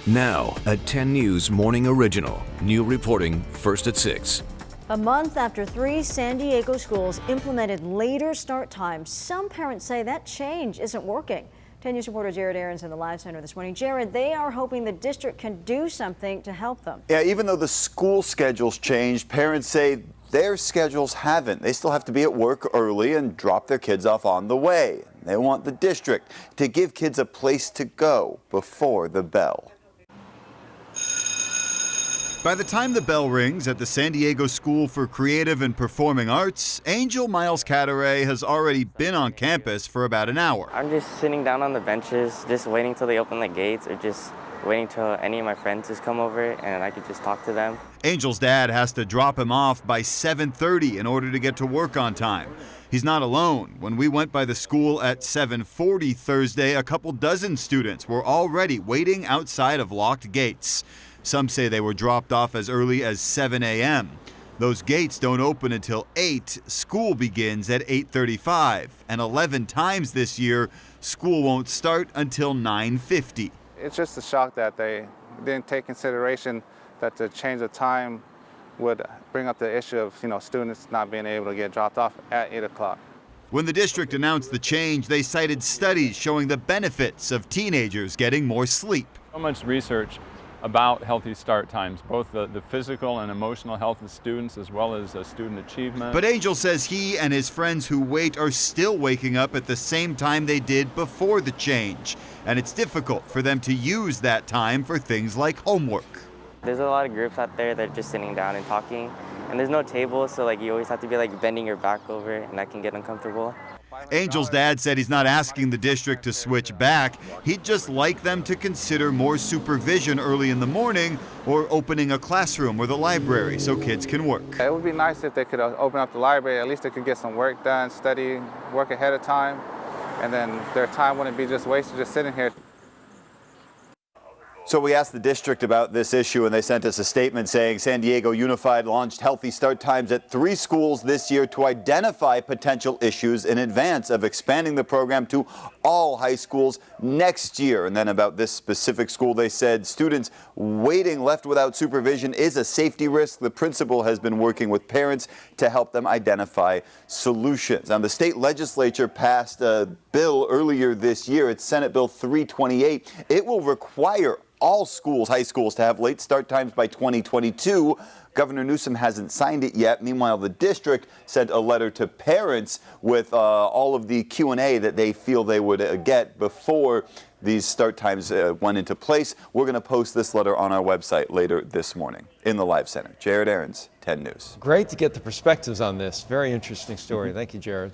Now, a 10 News Morning Original. New reporting first at 6. A month after 3 San Diego schools implemented later start times, some parents say that change isn't working. 10 News reporter Jared Aarons in the Live Center this morning. Jared, they are hoping the district can do something to help them. Yeah, even though the school schedules changed, parents say their schedules haven't. They still have to be at work early and drop their kids off on the way. They want the district to give kids a place to go before the bell. By the time the bell rings at the San Diego School for Creative and Performing Arts, Angel Miles Cataray has already been on campus for about an hour. I'm just sitting down on the benches, just waiting till they open the gates, or just waiting till any of my friends just come over and I could just talk to them. Angel's dad has to drop him off by 7:30 in order to get to work on time. He's not alone. When we went by the school at 7:40 Thursday, a couple dozen students were already waiting outside of locked gates. Some say they were dropped off as early as 7 a.m. Those gates don't open until 8. School begins at 8:35. And 11 times this year, school won't start until 9:50. It's just a shock that they didn't take consideration that the change of time would bring up the issue of, students not being able to get dropped off at 8 o'clock. When the district announced the change, they cited studies showing the benefits of teenagers getting more sleep. So much research about healthy start times, both the physical and emotional health of students as well as student achievement. But Angel says he and his friends who wait are still waking up at the same time they did before the change. And it's difficult for them to use that time for things like homework. There's a lot of groups out there that are just sitting down and talking, and there's no table, so you always have to be bending your back over, and that can get uncomfortable. Angel's dad said he's not asking the district to switch back. He'd just like them to consider more supervision early in the morning or opening a classroom or the library so kids can work. It would be nice if they could open up the library. At least they could get some work done, study, work ahead of time, and then their time wouldn't be just wasted just sitting here. So we asked the district about this issue, and they sent us a statement saying San Diego Unified launched healthy start times at 3 schools this year to identify potential issues in advance of expanding the program to all high schools next year. And then about this specific school, they said students waiting left without supervision is a safety risk. The principal has been working with parents to help them identify solutions. Now, the state legislature passed a bill earlier this year. It's Senate Bill 328. It will require all schools, high schools, to have late start times by 2022. Governor Newsom hasn't signed it yet. Meanwhile, the district sent a letter to parents with all of the Q&A that they feel they would get before these start times went into place. We're going to post this letter on our website later this morning. In the Live Center, Jared Aarons, 10 News. Great to get the perspectives on this. Very interesting story. Thank you, Jared.